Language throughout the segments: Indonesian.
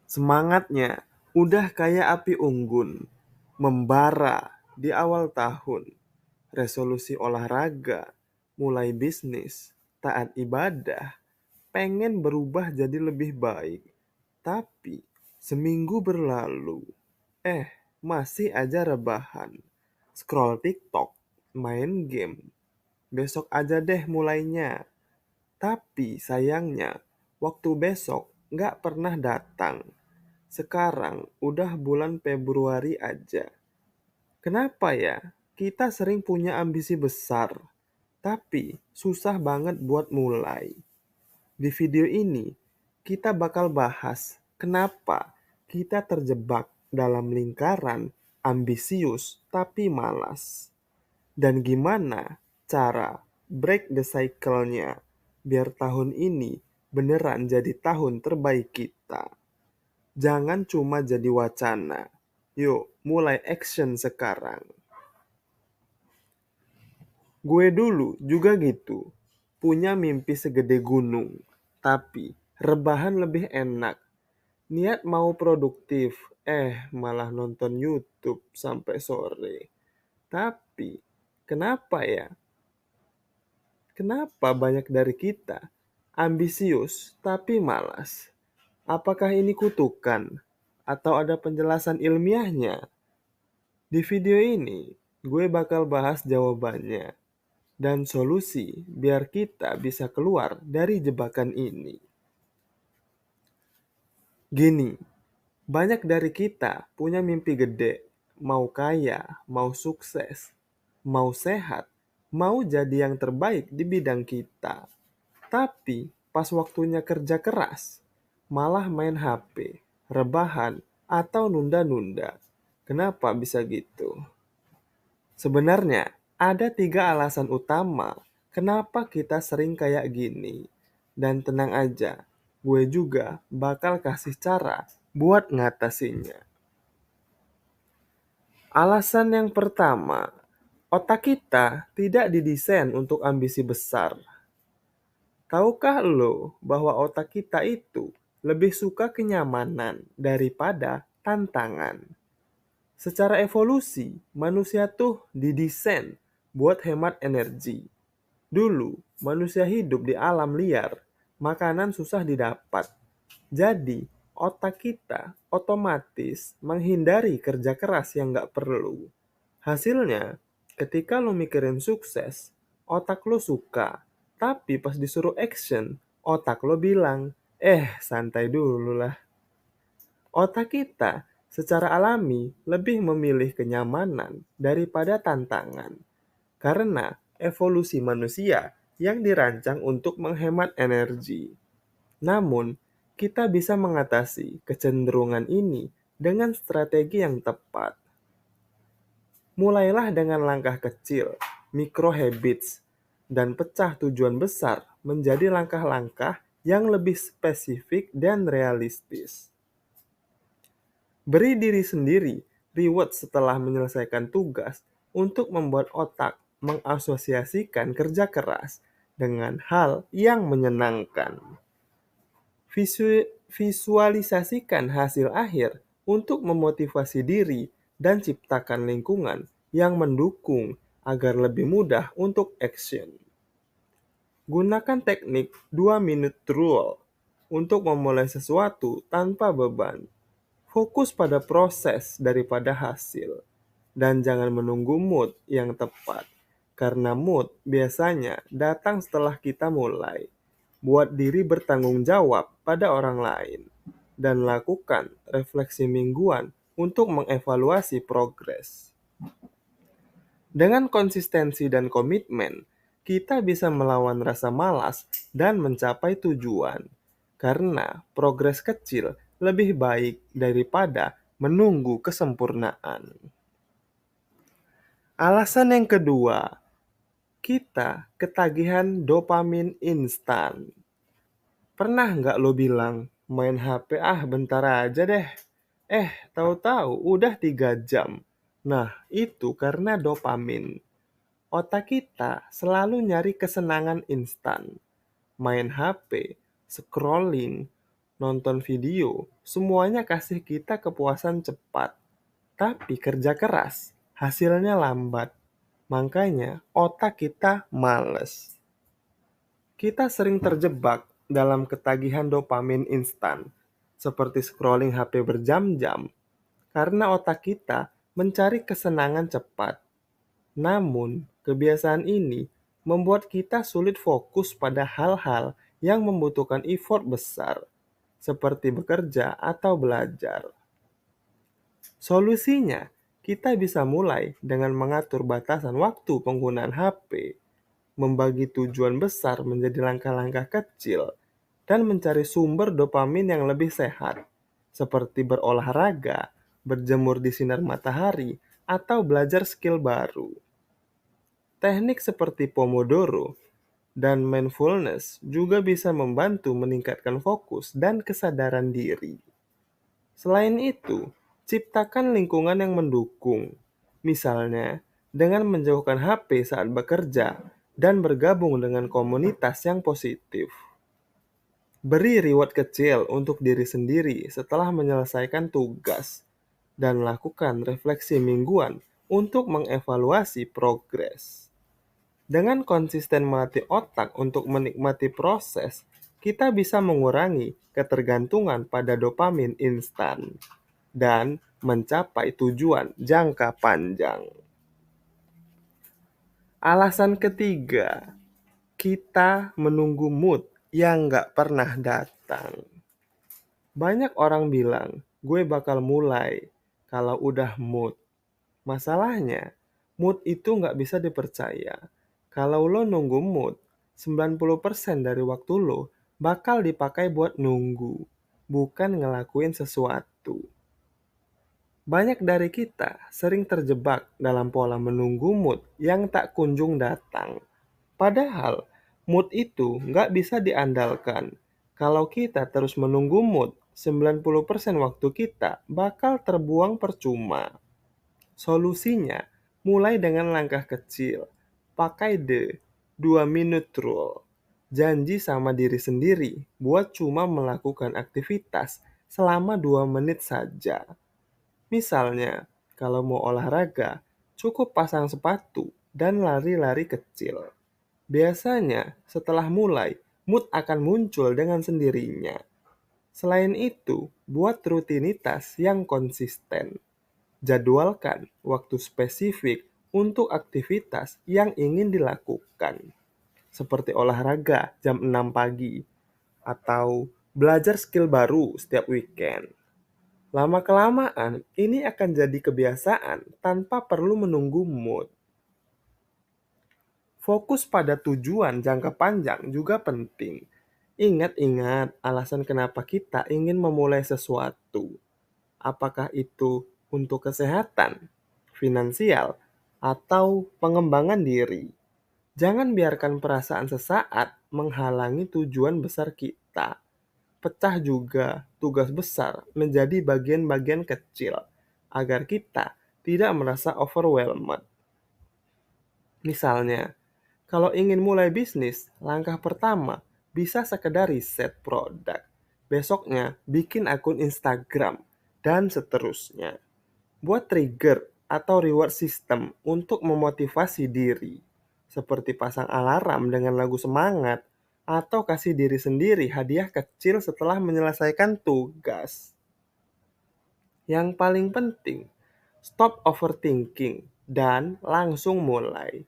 Semangatnya udah kayak api unggun, membara di awal tahun. Resolusi olahraga, mulai bisnis, taat ibadah, pengen berubah jadi lebih baik. Tapi seminggu berlalu, masih aja rebahan. Scroll TikTok, main game. Besok aja deh mulainya. Tapi sayangnya, waktu besok nggak pernah datang. Sekarang udah bulan Februari aja. Kenapa ya? Kita sering punya ambisi besar, tapi susah banget buat mulai. Di video ini, kita bakal bahas kenapa kita terjebak dalam lingkaran ambisius tapi malas. Dan gimana cara break the cycle-nya biar tahun ini beneran jadi tahun terbaik kita. Jangan cuma jadi wacana. Yuk, mulai action sekarang. Gue dulu juga gitu. Punya mimpi segede gunung. Tapi rebahan lebih enak. Niat mau produktif. Malah nonton YouTube sampai sore. Tapi, kenapa ya? Kenapa banyak dari kita ambisius tapi malas? Apakah ini kutukan? Atau ada penjelasan ilmiahnya? Di video ini, gue bakal bahas jawabannya dan solusi biar kita bisa keluar dari jebakan ini. Gini, banyak dari kita punya mimpi gede, mau kaya, mau sukses, mau sehat, mau jadi yang terbaik di bidang kita. Tapi pas waktunya kerja keras, malah main HP, rebahan, atau nunda-nunda. Kenapa bisa gitu? Sebenarnya ada 3 alasan utama kenapa kita sering kayak gini. Dan tenang aja, gue juga bakal kasih cara buat ngatasinnya. Alasan yang pertama, otak kita tidak didesain untuk ambisi besar. Tahukah lo bahwa otak kita itu lebih suka kenyamanan daripada tantangan? Secara evolusi, manusia tuh didesain buat hemat energi. Dulu, manusia hidup di alam liar, makanan susah didapat. Jadi, otak kita otomatis menghindari kerja keras yang nggak perlu. Hasilnya, ketika lo mikirin sukses, otak lo suka. Tapi pas disuruh action, otak lo bilang, santai dulu lah. Otak kita secara alami lebih memilih kenyamanan daripada tantangan. Karena evolusi manusia yang dirancang untuk menghemat energi. Namun, kita bisa mengatasi kecenderungan ini dengan strategi yang tepat. Mulailah dengan langkah kecil, micro habits, dan pecah tujuan besar menjadi langkah-langkah yang lebih spesifik dan realistis. Beri diri sendiri reward setelah menyelesaikan tugas untuk membuat otak mengasosiasikan kerja keras dengan hal yang menyenangkan. Visualisasikan hasil akhir untuk memotivasi diri dan ciptakan lingkungan yang mendukung agar lebih mudah untuk action. Gunakan teknik 2-minute rule untuk memulai sesuatu tanpa beban. Fokus pada proses daripada hasil. Dan jangan menunggu mood yang tepat. Karena mood biasanya datang setelah kita mulai. Buat diri bertanggung jawab pada orang lain. Dan lakukan refleksi mingguan untuk mengevaluasi progres. Dengan konsistensi dan komitmen, kita bisa melawan rasa malas dan mencapai tujuan. Karena progres kecil lebih baik daripada menunggu kesempurnaan. Alasan yang kedua, kita ketagihan dopamin instan. Pernah nggak lo bilang, main HP bentar aja deh. Tahu-tahu udah 3 jam. Nah, itu karena dopamin. Otak kita selalu nyari kesenangan instan. Main HP, scrolling, nonton video, semuanya kasih kita kepuasan cepat. Tapi kerja keras, hasilnya lambat. Makanya otak kita males. Kita sering terjebak dalam ketagihan dopamin instan, seperti scrolling HP berjam-jam, karena otak kita mencari kesenangan cepat. Namun, kebiasaan ini membuat kita sulit fokus pada hal-hal yang membutuhkan effort besar, seperti bekerja atau belajar. Solusinya, kita bisa mulai dengan mengatur batasan waktu penggunaan HP, membagi tujuan besar menjadi langkah-langkah kecil, dan mencari sumber dopamin yang lebih sehat, seperti berolahraga, berjemur di sinar matahari, atau belajar skill baru. Teknik seperti Pomodoro dan mindfulness juga bisa membantu meningkatkan fokus dan kesadaran diri. Selain itu, ciptakan lingkungan yang mendukung. Misalnya, dengan menjauhkan HP saat bekerja dan bergabung dengan komunitas yang positif. Beri reward kecil untuk diri sendiri setelah menyelesaikan tugas dan lakukan refleksi mingguan untuk mengevaluasi progres. Dengan konsisten melatih otak untuk menikmati proses, kita bisa mengurangi ketergantungan pada dopamin instan dan mencapai tujuan jangka panjang. Alasan ketiga, kita menunggu mood yang nggak pernah datang. Banyak orang bilang, gue bakal mulai kalau udah mood. Masalahnya, mood itu nggak bisa dipercaya. Kalau lo nunggu mood, 90% dari waktu lo bakal dipakai buat nunggu, bukan ngelakuin sesuatu. Banyak dari kita sering terjebak dalam pola menunggu mood yang tak kunjung datang. Padahal, mood itu nggak bisa diandalkan. Kalau kita terus menunggu mood, 90% waktu kita bakal terbuang percuma. Solusinya, mulai dengan langkah kecil. Pakai the 2 minute rule. Janji sama diri sendiri buat cuma melakukan aktivitas selama 2 menit saja. Misalnya, kalau mau olahraga, cukup pasang sepatu dan lari-lari kecil. Biasanya, setelah mulai, mood akan muncul dengan sendirinya. Selain itu, buat rutinitas yang konsisten. Jadwalkan waktu spesifik untuk aktivitas yang ingin dilakukan, seperti olahraga jam 6 pagi, atau belajar skill baru setiap weekend. Lama-kelamaan, ini akan jadi kebiasaan tanpa perlu menunggu mood. Fokus pada tujuan jangka panjang juga penting. Ingat-ingat alasan kenapa kita ingin memulai sesuatu. Apakah itu untuk kesehatan, finansial, atau pengembangan diri. Jangan biarkan perasaan sesaat menghalangi tujuan besar kita. Pecah juga tugas besar menjadi bagian-bagian kecil agar kita tidak merasa overwhelmed. Misalnya, kalau ingin mulai bisnis, langkah pertama bisa sekedar riset produk. Besoknya bikin akun Instagram dan seterusnya. Buat trigger atau reward system untuk memotivasi diri, seperti pasang alarm dengan lagu semangat atau kasih diri sendiri hadiah kecil setelah menyelesaikan tugas. Yang paling penting, stop overthinking dan langsung mulai.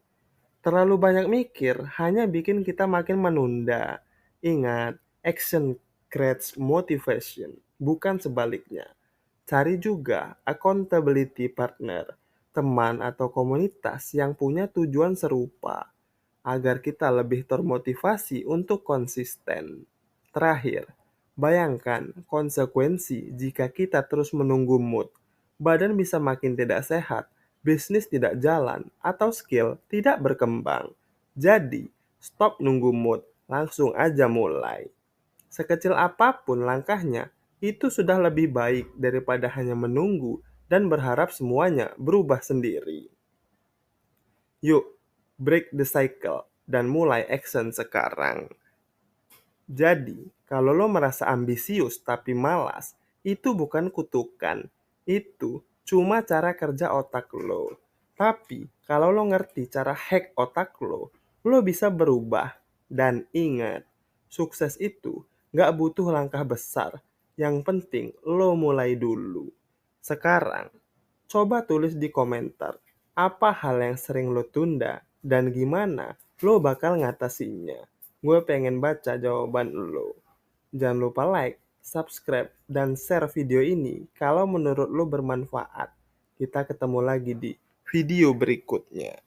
Terlalu banyak mikir hanya bikin kita makin menunda. Ingat, action creates motivation, bukan sebaliknya. Cari juga accountability partner, teman atau komunitas yang punya tujuan serupa, agar kita lebih termotivasi untuk konsisten. Terakhir, bayangkan konsekuensi jika kita terus menunggu mood. Badan bisa makin tidak sehat, bisnis tidak jalan, atau skill tidak berkembang. Jadi, stop nunggu mood, langsung aja mulai. Sekecil apapun langkahnya, itu sudah lebih baik daripada hanya menunggu dan berharap semuanya berubah sendiri. Yuk, break the cycle dan mulai action sekarang. Jadi, Kalau lo merasa ambisius tapi malas, itu bukan kutukan. Itu cuma cara kerja otak lo. Tapi kalau lo ngerti cara hack otak lo bisa berubah. Dan ingat, sukses itu gak butuh langkah besar. Yang penting lo mulai dulu. Sekarang, coba tulis di komentar apa hal yang sering lo tunda dan gimana lo bakal ngatasinya. Gue pengen baca jawaban lo. Jangan lupa like, subscribe, dan share video ini kalau menurut lo bermanfaat. Kita ketemu lagi di video berikutnya.